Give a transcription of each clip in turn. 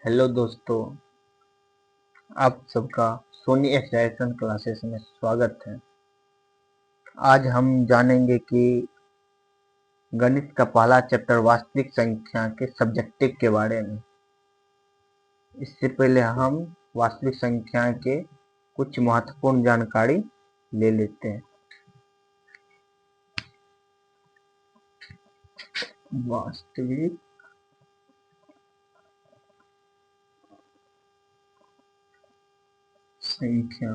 Hello दोस्तों, आप सबका सोनी एक्सटेंशन क्लासेस में स्वागत है। आज हम जानेंगे कि गणित का पहला चैप्टर वास्तविक संख्या के सब्जेक्टिव के बारे में। इससे पहले हम वास्तविक संख्या के कुछ महत्वपूर्ण जानकारी ले लेते हैं। वास्तविक संख्या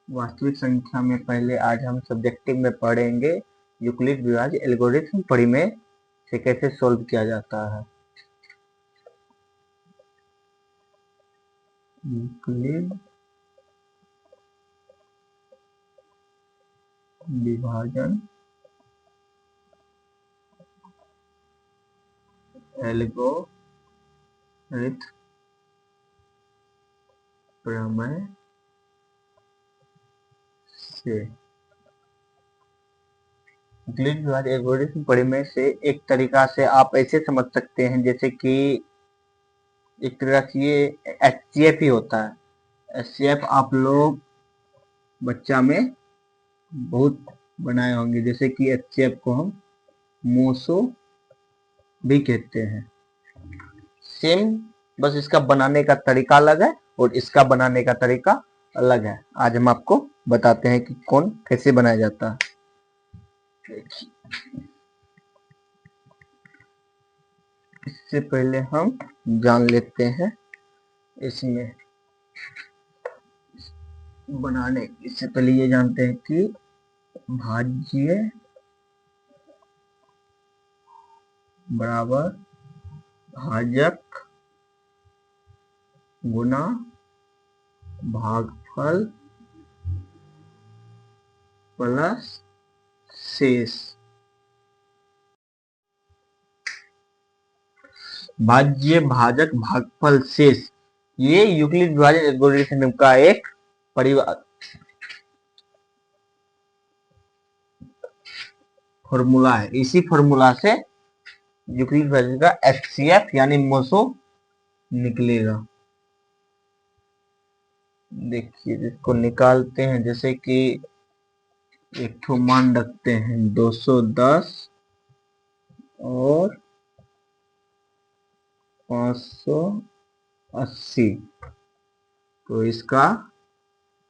वास्तविक संख्या में पहले आज हम सब्जेक्टिव में पढ़ेंगे यूक्लिड विभाज्य एल्गोरिथ्म परिमेय से कैसे सोल्व किया जाता है। यूक्लिड विभाजन एल्गोरिथ्म प्रमेय से यूक्लिड विभाज्य एल्गोरिथ्म परिमेय से एक तरीका से आप ऐसे समझ सकते हैं जैसे कि एक तरह से ये एचसीएफ ही होता है। एचसीएफ आप लोग बच्चा में बहुत बनाए होंगे, जैसे कि एचसीएफ को हम मोसो भी कहते हैं। सेम, बस इसका बनाने का तरीका अलग है और इसका बनाने का तरीका अलग है। आज हम आपको बताते हैं कि कौन कैसे बनाया जाता है। इससे पहले हम जान लेते हैं इसमें बनाने, इससे पहले ये जानते हैं कि भाज्य बराबर भाजक गुना भागफल प्लस शेष। भाज्य भाजक भागफल शेष, ये यूक्लिड विभाजन एल्गोरिथ्म का एक परिवार फॉर्मूला है। इसी फॉर्मूला से यूक्लिड विभाजन का एचसीएफ यानी मोसो निकलेगा। देखिए, इसको निकालते हैं, जैसे कि एक ठो मान रखते हैं 210 और 580, तो इसका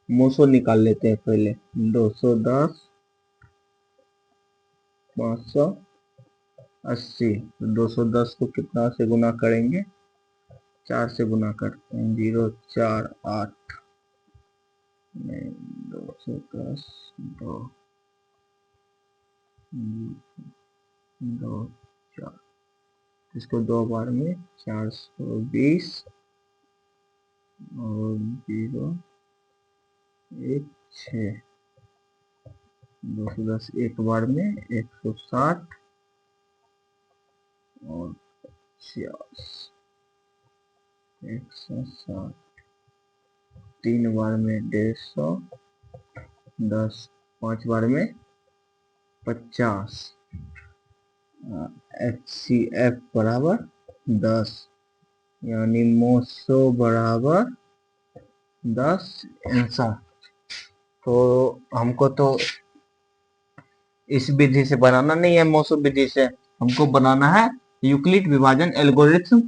मोसो निकाल लेते हैं पहले। 210 580, 210 को कितना से गुना करेंगे? 4 से गुना करते हैं। 0 4 8 में 210 2 2 4, इसको 2 बार में 420 और 0 1 6, 210 एक बार में 160 और 50 160, 3 बार में 150, 10 5 बार में 50। HCF बराबर 10, यानी मोसो बराबर 10 आंसर। तो हमको तो इस विधि से बनाना नहीं है, मोसो विधि से हमको बनाना है यूक्लिड विभाजन एल्गोरिथ्म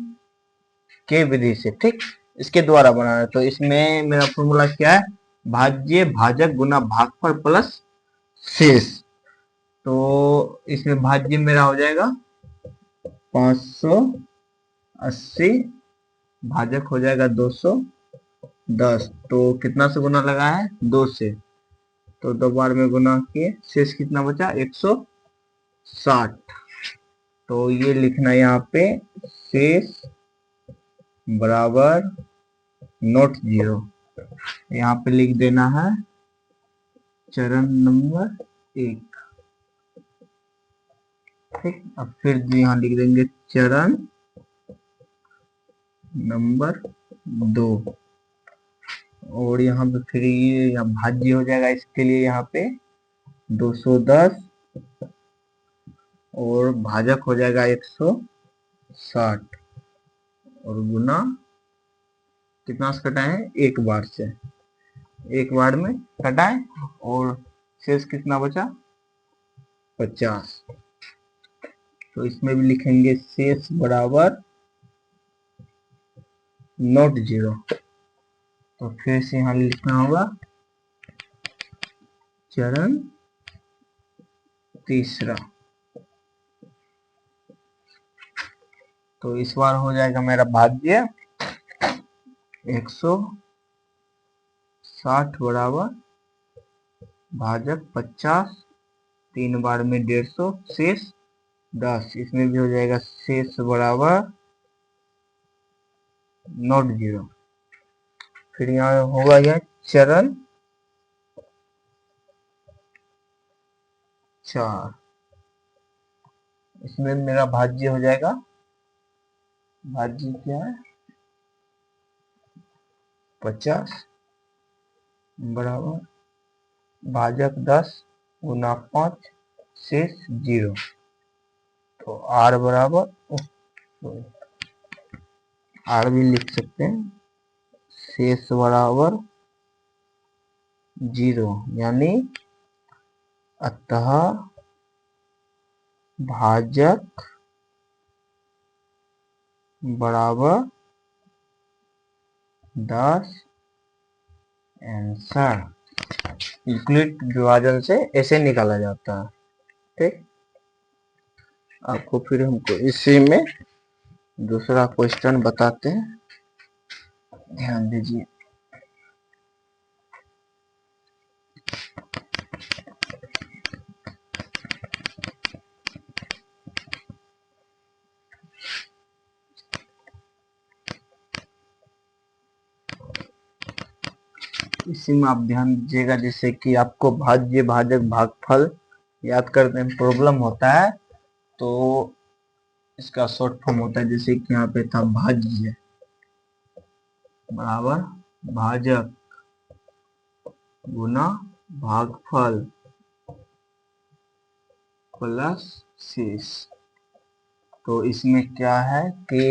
के विधि से। ठीक, इसके द्वारा बनाना है। तो इसमें मेरा फॉर्मूला क्या है? भाज्य भाजक गुना भागफल प्लस शेष। तो इसमें भाज्य मेरा हो जाएगा 580, भाजक हो जाएगा 210, तो कितना से गुना लगा है? 2 से, तो 2 बार में गुना किए, शेष कितना बचा? 160। तो ये लिखना यहाँ पे शेष बराबर नोट 0, यहाँ पे लिख देना है चरण नंबर 1। ठीक, अब फिर यहाँ लिख देंगे चरण नंबर 2, और यहाँ पे फिर ये यहाँ भाज्य हो जाएगा, इसके लिए यहाँ पे 210 और भाजक हो जाएगा 160। 60 और गुना कितना से कटाए, एक बार से, एक बार में कटाए और शेष कितना बचा, 50। तो इसमें भी लिखेंगे शेष बराबर नॉट जीरो। तो फिर से यहाँ लिखना होगा चरण तीसरा। तो इस बार हो जाएगा मेरा भाज्य 160 बराबर भाजक 50, 3 बार में 150, शेष 10। इसमें भी हो जाएगा शेष बराबर नॉट जीरो। फिर यहाँ होगा यह चरण 4। इसमें मेरा भाज्य हो जाएगा, भाज्य क्या है, 50 बराबर भाजक 10 गुना 5 शेष 0। तो r बराबर r भी लिख सकते हैं, शेष बराबर 0, यानी अतः भाजक बराबर 10 आंसर। यूक्लिड विभाजन से ऐसे निकाला जाता है। ठीक, आपको फिर हमको इसी में दूसरा क्वेश्चन बताते हैं, ध्यान दीजिए। इसी में आप ध्यान दीजिएगा, जैसे कि आपको भाज्य भाजक भागफल याद करने में प्रॉब्लम होता है तो इसका शॉर्ट फॉर्म होता है, जैसे कि यहाँ पे था भाज्य बराबर भाजक गुना भागफल प्लस शेष। तो इसमें क्या है कि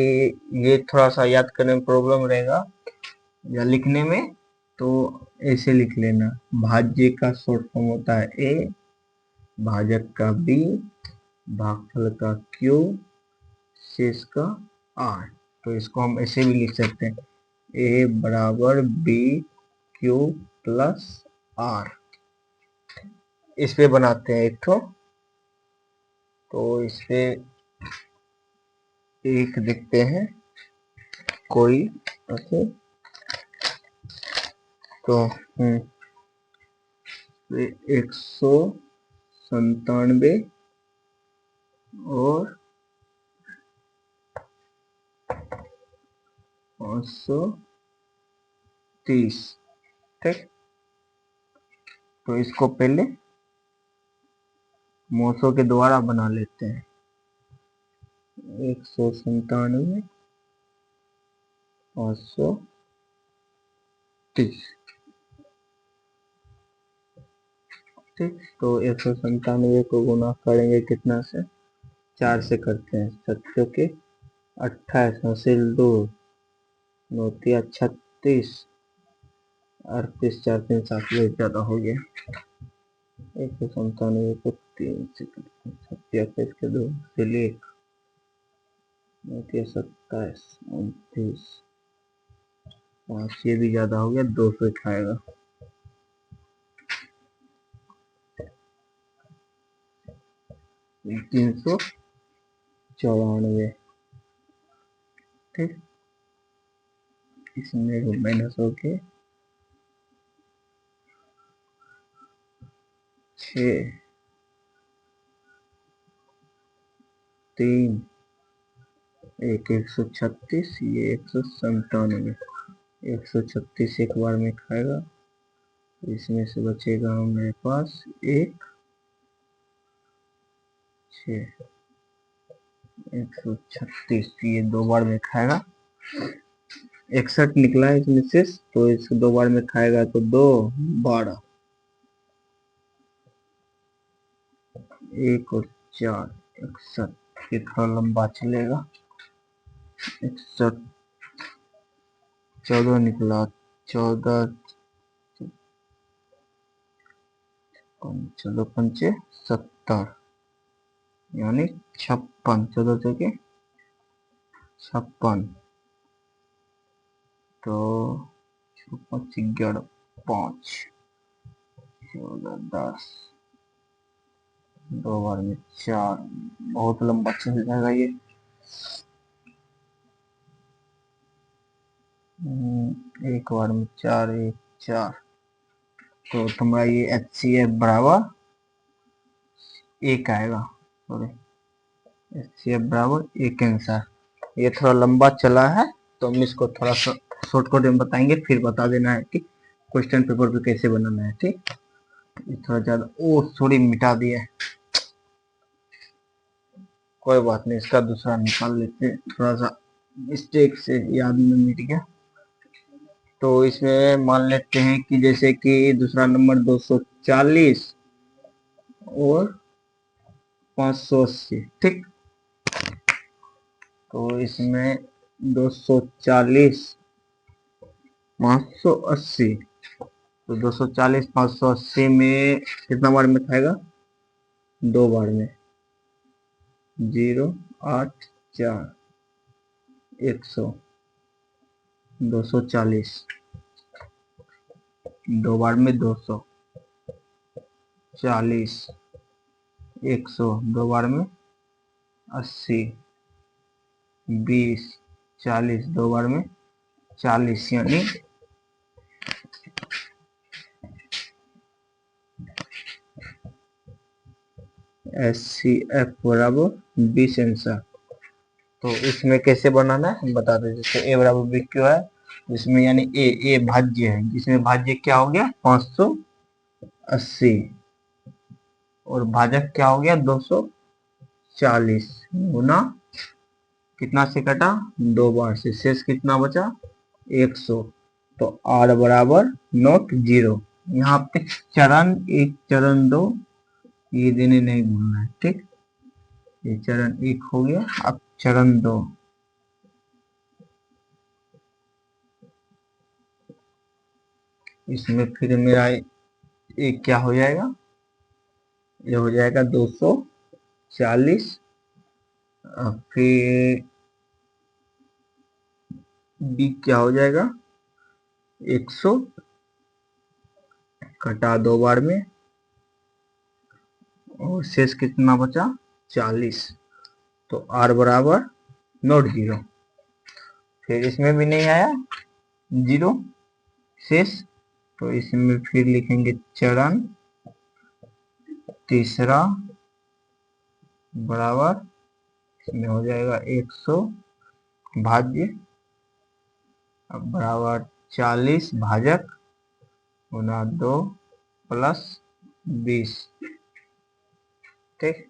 ये थोड़ा सा याद करने में प्रॉब्लम रहेगा या लिखने में, तो ऐसे लिख लेना, भाज्य का शॉर्ट फॉर्म होता है ए, भाजक का बी, भागफल का क्यू, शेष का आर। तो इसको हम ऐसे भी लिख सकते हैं, ए बराबर बी क्यू प्लस आर। इस पे बनाते हैं एक ठो, तो इस पे एक देखते हैं कोई ऐसे, तो 197 और 530। ठीक, तो इसको पहले मोसो के द्वारा बना लेते हैं, 197 530। ठीक, तो 197 को गुना करेंगे कितना से, 4 से करते हैं, 7 के 28, हासिल 2, 9 तिया 36, 38, 4 3 7, ज्यादा हो गया। 197 को 3 से 27 के 2 से 1, 9 तिया 27, 29, 5, ये भी ज्यादा हो गया, 200 खाएगा। तीन सौ 94। ठीक, इसमें माइनस हो के 6 3 1 136, ये 197, 136 एक बार में खाएगा, इसमें से बचेगा मेरे पास 1 6 136, ये 2 बार में खाएगा, 61 निकला है इसमें से, तो इसको 2 बार में खाएगा तो 2 12, 1 और 4 61, ये थोड़ा लंबा चलेगा, 61, 14 निकला, 14, 14 पंचे 70 यानी 56, 14 से 56, तो 5, 11, 5, 14, 10, 2 बार में 4, बहुत लंबा चल जाएगा ये। एक बार में 4, 1, 4, तो तुम्हारा ये HCF बराबर 1 आएगा। सॉरी, HCF बराबर 1 आंसर। ये थोड़ा लंबा चला है तो हम इसको थोड़ा सा शॉर्टकट में बताएंगे, फिर बता देना है कि क्वेश्चन पेपर पे कैसे बनाना है। ठीक, ये थोड़ा ज्यादा, ओ सॉरी मिटा दिया, कोई बात नहीं, इसका दूसरा निकाल लेते हैं, थोड़ा सा मिस्टेक से याद में मिट गया। तो इसमें मान लेते हैं कि जैसे कि दूसरा नंबर 240 और 580। ठीक, तो इसमें 240, 580, तो 240, 580 में कितना बार में खाएगा? 2 बार में, 0, 8, 4, 100, 240, 2 बार में 240, 100, 2 बार में 80, 20, 40, 2 बार में 40, यानी HCF बराबर 20 आंसर। तो इसमें कैसे बनाना है हम बता दें। जैसे A बराबर B क्यों है, इसमें यानी ए भाज्य है, इसमें भाज्य क्या हो गया 580 और भाजक क्या हो गया 240 गुना कितना से कटा 2 बार से, शेष कितना बचा 100। तो R बराबर नॉट 0, यहाँ पे चरण 1 चरण 2 ये देने नहीं भूलना है। ठीक, ये चरण 1 हो गया, अब चरण 2, इसमें फिर मेरा एक क्या हो जाएगा, ये हो जाएगा 240, फिर B क्या हो जाएगा 100 कटा 2 बार में और शेष कितना बचा 40। तो R बराबर नॉट 0, फिर इसमें भी नहीं आया 0 शेष, तो इसमें फिर लिखेंगे चरण तीसरा बराबर, इसमें हो जाएगा 100 भाज्य अब बराबर 40 भाजक गुना 2 प्लस 20। ठीक,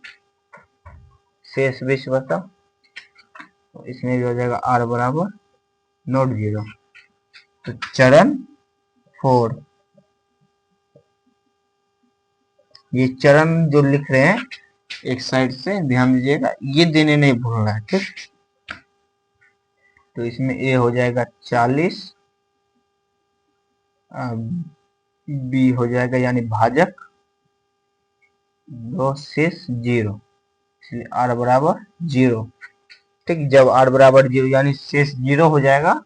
शेष 20 बचा, तो इसमें भी हो जाएगा R बराबर नॉट 0। तो चरण 4, ये चरण जो लिख रहे हैं एक साइड से ध्यान दीजिएगा, ये देने नहीं भूलना है। ठीक, तो इसमें A हो जाएगा 40, B हो जाएगा यानी भाजक 2 शेष 0, इसलिए R बराबर 0। ठीक, जब R बराबर 0 यानी शेष 0 हो जाएगा,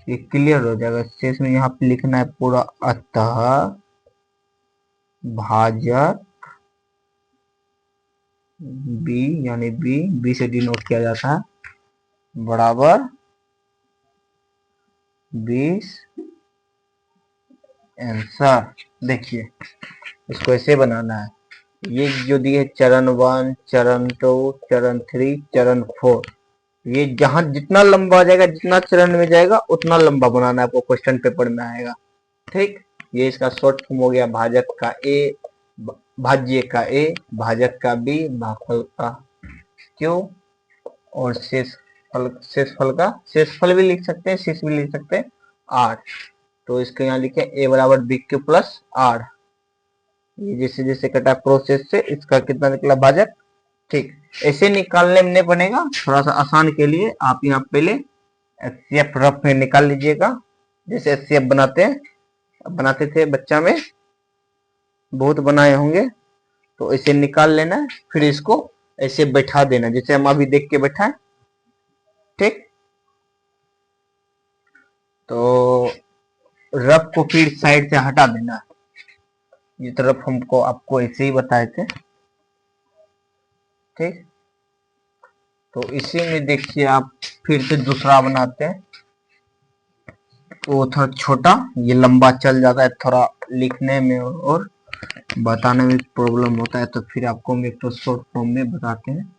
ये क्लियर हो जाएगा। शेष में यहाँ पे लिखना है पूरा, अतः भाजक B यानी B से डिनोट किया जाता है बराबर 20 आंसर। देखिए इसको ऐसे बनाना है, ये जो दिए चरण 1, चरण 2, चरण 3, चरण 4, ये जहां जितना लंबा हो जाएगा, जितना चरण में जाएगा उतना लंबा बनाना है, आपको क्वेश्चन पेपर में आएगा। ठीक, ये इसका शॉर्ट फॉर्म हो गया भाजक का A, भाज्य का A, भाजक का B, भागफल का Q और शेषफल भी लिख सकते हैं, शेष भी लिख सकते हैं R। तो इसके यहाँ लिखे A बराबर BQ प्लस R, ये जैसे जैसे कटा प्रोसेस से इसका कितना निकला भाजक ठीक, ऐसे निकालने में नहीं बनेगा, थोड़ा सा आसान के लिए आप यहाँ पहले एचसीएफ रफ में निकाल लीजिएगा, जैसे एचसीएफ बनाते थे बच्चा में, बहुत बनाए होंगे, तो ऐसे निकाल लेना है, फिर इसको ऐसे बैठा देना जैसे हम अभी देख के बैठाएं। ठीक, तो रफ को फिर साइड से हटा देना है, ये तरफ हमको आपको ऐसे ही बताए थे। ठीक, तो इसी में देखिए आप फिर से दूसरा बनाते हैं, वो थोड़ा छोटा, ये लंबा चल जाता है, थोड़ा लिखने में और बताने में प्रॉब्लम होता है, तो फिर आपको हम एक तो शॉर्ट फॉर्म में बताते हैं।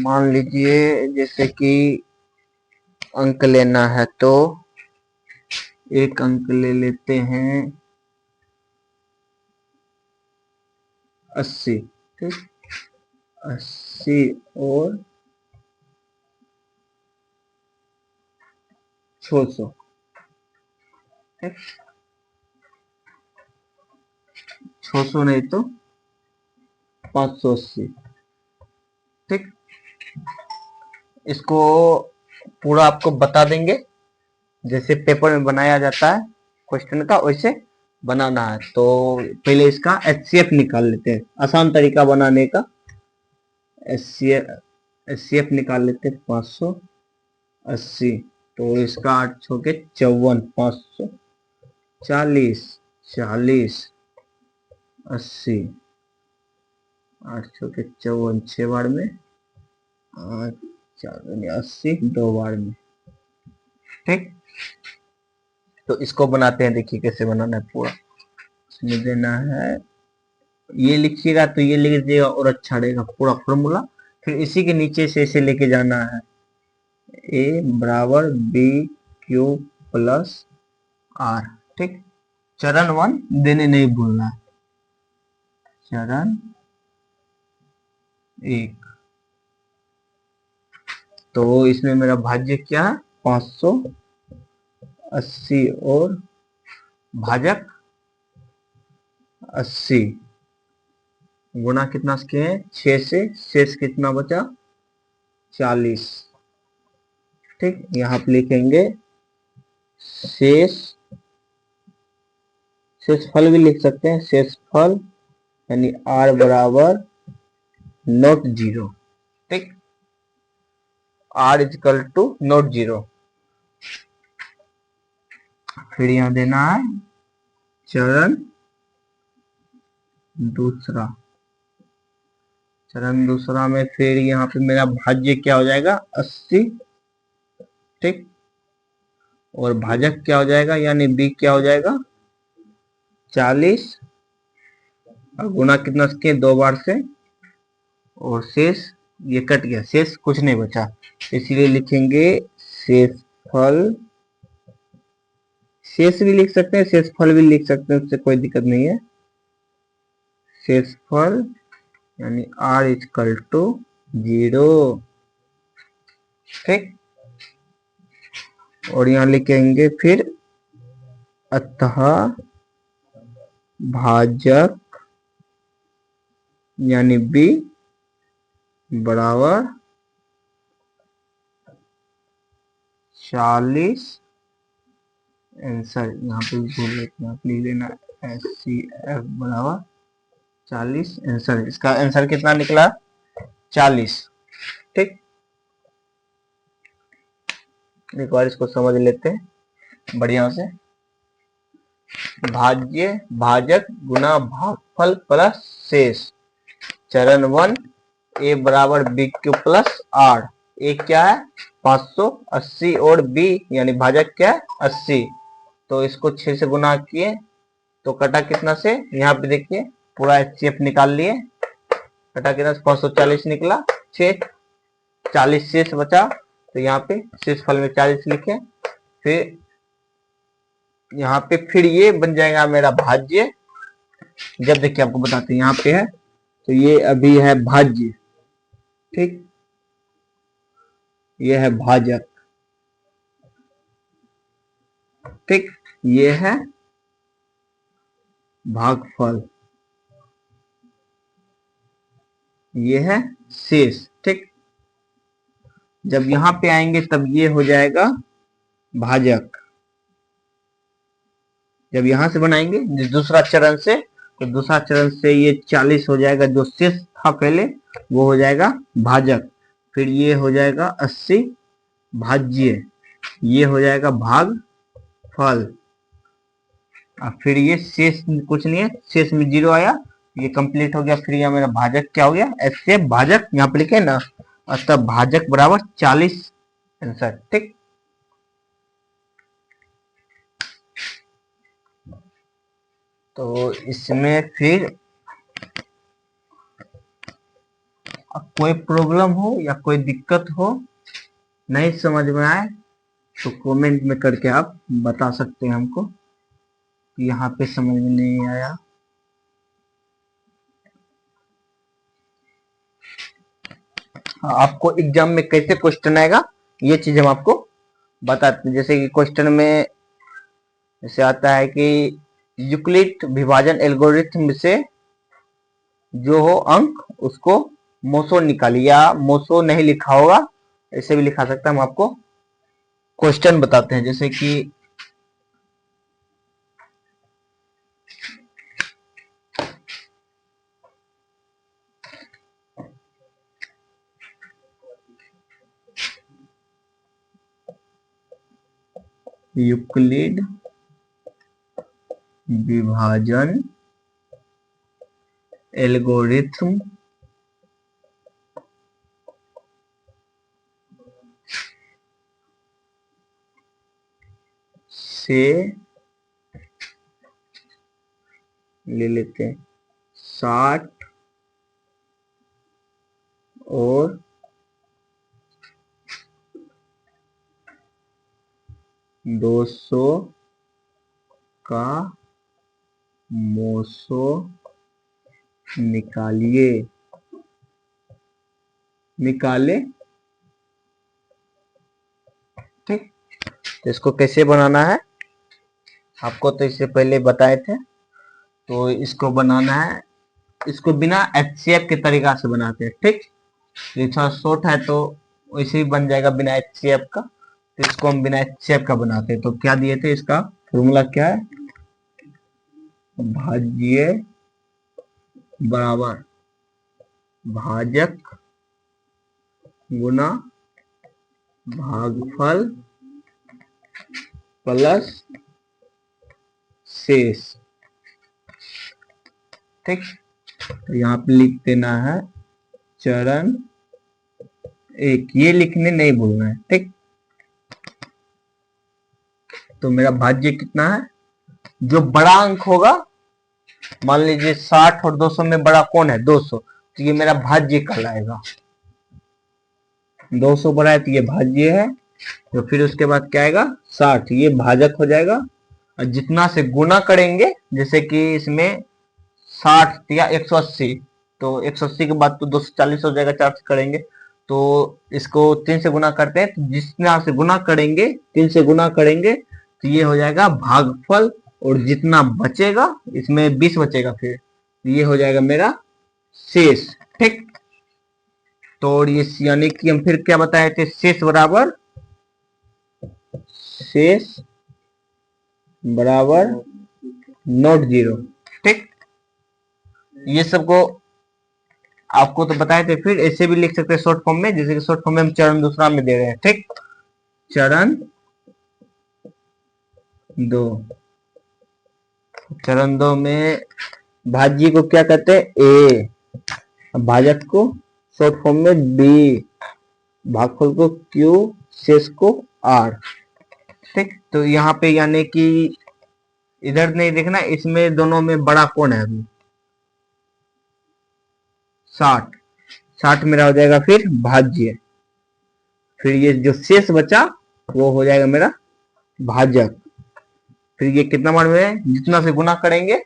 मान लीजिए जैसे कि अंक लेना है तो एक अंक ले लेते हैं 80। ठीक, 80 और 600। ठीक, 600 नहीं तो 580। ठीक, इसको पूरा आपको बता देंगे, जैसे पेपर में बनाया जाता है क्वेश्चन का वैसे बनाना है। तो पहले इसका एचसीएफ निकाल लेते हैं, आसान तरीका बनाने का। एचसीएफ निकाल लेते हैं 580, तो इसका 8 छके 54, 540, 40, 80, 8 छके 54, 6 बार में, 80 2 बार में। ठीक, तो इसको बनाते हैं, देखिए कैसे बनाना है पूरा। इसमें देना है, ये लिखिएगा तो ये लिख दीजिएगा और अच्छा रहेगा पूरा फॉर्मूला, फिर इसी के नीचे से ऐसे लेके जाना है, ए बराबर बी क्यू प्लस आर। ठीक, चरण 1 देने नहीं भूलना है, चरण 1। तो इसमें मेरा भाज्य क्या है, 580 और भाजक 80 गुना कितना के हैं 6 से, शेष कितना बचा 40। ठीक, यहाँ पे लिखेंगे शेष, शेषफल भी लिख सकते हैं, शेषफल यानी r बराबर नॉट जीरो। ठीक, r equal to not zero. फिर यहाँ देना है चरण दूसरा, चरण दूसरा में फिर यहाँ पे मेरा भाज्य क्या हो जाएगा 80। ठीक, और भाजक क्या हो जाएगा यानी b क्या हो जाएगा 40, और गुना कितना के 2 बार से, और शेष ये कट गया, शेष कुछ नहीं बचा, इसलिए लिखेंगे शेषफल। शेष भी लिख सकते हैं, शेषफल भी लिख सकते हैं, उससे कोई दिक्कत नहीं है। शेषफल यानी r इजकल टू 0। ठीक, और यहाँ लिखेंगे फिर अतः भाजक यानी b बराबर 40। आंसर यहाँ पे भूल लेते हैं, लिख लेना HCF बराबर 40। आंसर, इसका आंसर कितना निकला 40। ठीक, एक बार इसको समझ लेते हैं बढ़िया से। भाज्य भाजक गुना भागफल प्लस शेष, चरण 1 a बराबर बी क्यू प्लस आर। ए क्या है 580 और b यानी भाजक क्या है 80, तो इसको 6 से गुना किए तो कटा कितना से, यहाँ पे देखिए पूरा एचसीएफ निकाल लिए, कटा कितना 540 निकला, 6 40 शेष बचा, तो यहाँ पे शेष फल में 40 लिखे। फिर यहाँ पे फिर ये बन जाएगा मेरा भाज्य, जब देखिए आपको बताते हैं यहाँ पे है, तो ये अभी है भाज्य। ठीक, ये है भाजक। ठीक, ये है भागफल। ये है शेष। ठीक, जब यहां पे आएंगे तब ये हो जाएगा भाजक। जब यहां से बनाएंगे दूसरा चरण से, तो दूसरा चरण से ये 40 हो जाएगा, जो शेष था पहले वो हो जाएगा भाजक। फिर ये हो जाएगा 80 भाज्य, ये हो जाएगा भाग फल। और फिर ये शेष कुछ नहीं है, शेष में 0 आया, ये कंप्लीट हो गया। फिर यहाँ मेरा भाजक क्या हो गया, ऐसे भाजक यहाँ पे लिखे ना, अतः भाजक बराबर 40 आंसर। ठीक, तो इसमें फिर कोई प्रॉब्लम हो या कोई दिक्कत हो, नहीं समझ में आए, तो कमेंट में करके आप बता सकते हैं हमको कि यहाँ पे समझ में नहीं आया। आपको एग्जाम में कैसे क्वेश्चन आएगा ये चीज हम आपको बताते हैं। जैसे कि क्वेश्चन में जैसे आता है कि यूक्लिड विभाजन एल्गोरिथम से जो हो अंक उसको मोसो निकालिए, या मोसो नहीं लिखा होगा ऐसे भी लिखा सकता है। हम आपको क्वेश्चन बताते हैं, जैसे कि यूक्लिड विभाजन एल्गोरिथम से ले लेते हैं 60 और 200 का मोसो निकालिए, निकाले। ठीक, तो इसको कैसे बनाना है आपको तो इससे पहले बताए थे। तो इसको बनाना है, इसको बिना HCF के तरीका से बनाते हैं। ठीक, ये थोड़ा शॉर्ट है तो वैसे ही बन जाएगा बिना HCF का। तो इसको हम बिना HCF का बनाते हैं। तो क्या दिए थे, इसका फॉर्मूला क्या है, भाज्य बराबर भाजक गुना भागफल प्लस शेष। ठीक, तो यहाँ पे लिख देना है चरण 1, ये लिखने नहीं भूलना है। ठीक, तो मेरा भाज्य कितना है, जो बड़ा अंक होगा, मान लीजिए 60 और 200 में बड़ा कौन है, 200, तो ये मेरा भाज्य कहलाएगा। 200 बड़ा है तो ये भाज्य है। तो फिर उसके बाद क्या आएगा, 60, ये भाजक हो जाएगा। और जितना से गुना करेंगे, जैसे कि इसमें 60 या 180, तो 180 के बाद तो 240 हो जाएगा, 4 से करेंगे तो इसको 3 से गुना करते हैं। तो जितना से गुना करेंगे, 3 से गुना करेंगे तो ये हो जाएगा भागफल, और जितना बचेगा इसमें 20 बचेगा, फिर ये हो जाएगा मेरा शेष। ठीक, तो ये यानी कि हम फिर क्या बताए थे, शेष बराबर नॉट जीरो। ठीक, ये सबको आपको तो बताए थे। फिर ऐसे भी लिख सकते हैं शॉर्ट फॉर्म में, जैसे कि शॉर्ट फॉर्म में हम चरण दूसरा में दे रहे हैं। ठीक, चरण 2, चरण 2 में भाज्य को क्या कहते हैं, ए, भाजक को शॉर्ट फॉर्म में बी, भागफल को क्यू, शेष को आर। ठीक, तो यहाँ पे यानी कि इधर नहीं देखना, इसमें दोनों में बड़ा कौन है अभी, 60, 60 मेरा हो जाएगा फिर भाज्य। फिर ये जो शेष बचा वो हो जाएगा मेरा भाजक। फिर ये कितना मान में है, जितना से गुना करेंगे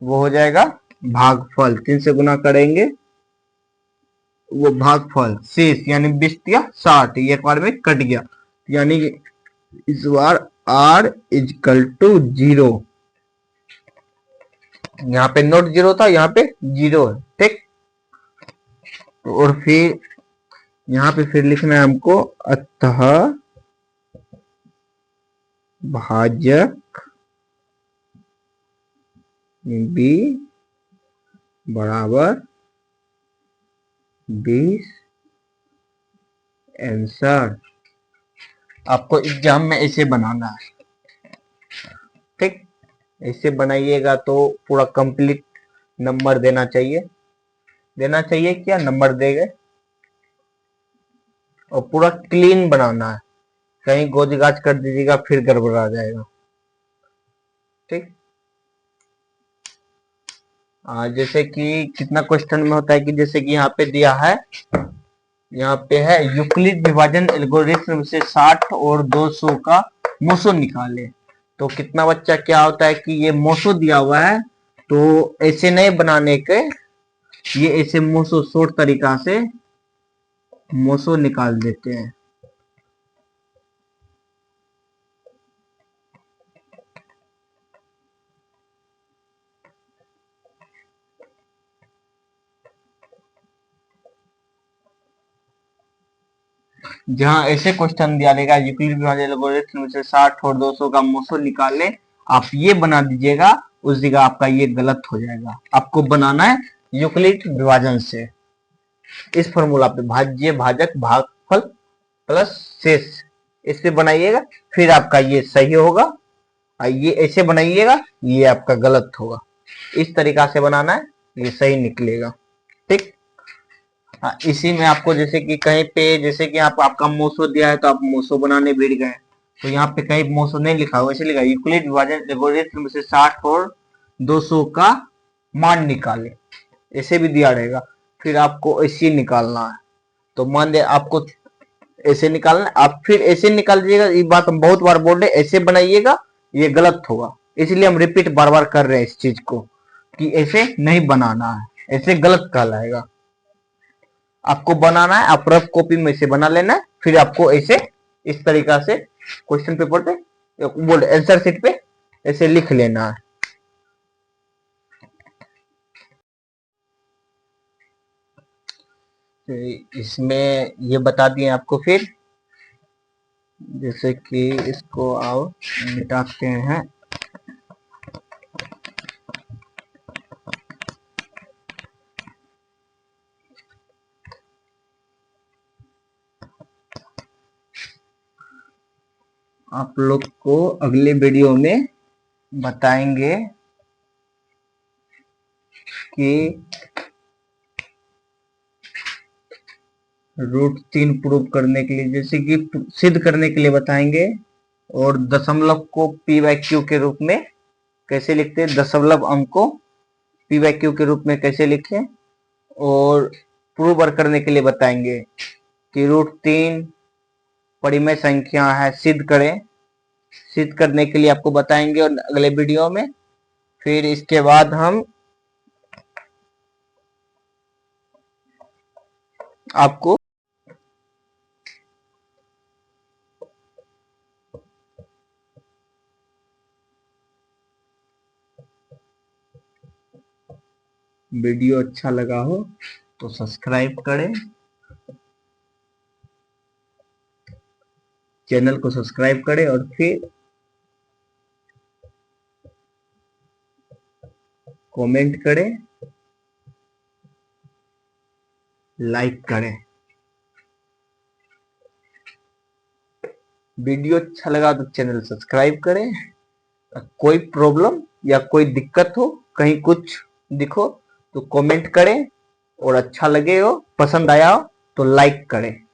वो हो जाएगा भागफल, 3 से गुना करेंगे वो भागफल, शेष यानी 20 या 60, ये एक बार में कट गया, यानी इस बार r इजकल टू 0। यहाँ पे नोट 0 था, यहाँ पे 0 है। ठीक, और फिर यहाँ पे फिर लिखना है हमको, अतः भाजक बी बराबर 20 आंसर। आपको एग्जाम में ऐसे बनाना है, ठीक। ऐसे बनाइएगा तो पूरा कंप्लीट नंबर देना चाहिए क्या, नंबर देंगे। और पूरा क्लीन बनाना है, कहीं गोज गाज कर दीजिएगा फिर गड़बड़ा जाएगा, ठीक। जैसे कि कितना क्वेश्चन में होता है कि जैसे कि यहाँ पे दिया है, यहाँ पे है यूक्लिड विभाजन एल्गोरिथ्म से 60 और 200 का मोसो निकाले। तो कितना बच्चा क्या होता है कि ये मोसो दिया हुआ है, तो ऐसे नहीं बनाने के, ये ऐसे मोसो शॉर्ट तरीका से मोसो निकाल देते हैं। जहां ऐसे क्वेश्चन दिया रहेगा यूक्लिड विभाजन एल्गोरिथ्म से 60 और 200 का मोसो निकाले, आप ये बना दीजिएगा, उस जगह आपका ये गलत हो जाएगा। आपको बनाना है यूक्लिड विभाजन से, इस फॉर्मूला पे भाज्य भाजक भागफल प्लस शेष, इससे बनाइएगा, फिर आपका ये सही होगा। ये ऐसे बनाइएगा, ये आपका गलत होगा। इस तरीका से बनाना है, ये सही निकलेगा, ठीक। इसी में आपको जैसे कि कहीं पे जैसे कि आपका मोसो दिया है तो आप मोसो बनाने बैठ गए, तो यहाँ पे कहीं मोसो नहीं लिखा हुआ, ऐसे लिखा यूक्लिड विभाजन एल्गोरिथ्म से 60 और 200 का मान निकाले, ऐसे भी दिया रहेगा। फिर आपको ऐसे निकालना है, तो मान लिया आपको ऐसे निकालना है, आप फिर ऐसे निकाल दीजिएगा। ये बात हम बहुत बार बोल रहे हैं, ऐसे बनाइएगा, ये गलत होगा, इसलिए हम रिपीट बार बार कर रहे हैं इस चीज को कि ऐसे नहीं बनाना है, ऐसे गलत कहलाएगा। आपको बनाना है, आप रफ कॉपी में से बना लेना है, फिर आपको ऐसे इस तरीका से क्वेश्चन पेपर पे बोल आंसर शीट पे ऐसे लिख लेना है। इसमें ये बता दिए आपको, फिर जैसे कि इसको आओ मिटाते हैं। आप लोग को अगले वीडियो में बताएंगे कि √3 प्रूव करने के लिए, जैसे कि सिद्ध करने के लिए बताएंगे, और दशमलव को p/q के रूप में कैसे लिखते हैं, दशमलव अंक को p/q के रूप में कैसे लिखें, और प्रूव करने के लिए बताएंगे कि √3 परिमेय संख्या है, सिद्ध करें। सिद्ध करने के लिए आपको बताएंगे और अगले वीडियो में। फिर इसके बाद हम आपको वीडियो अच्छा लगा हो तो सब्सक्राइब करें, चैनल को सब्सक्राइब करें, और फिर कमेंट करें, लाइक करें। वीडियो अच्छा लगा तो चैनल सब्सक्राइब करें। कोई प्रॉब्लम या कोई दिक्कत हो, कहीं कुछ दिखो तो कमेंट करें, और अच्छा लगे हो, पसंद आया हो तो लाइक करें।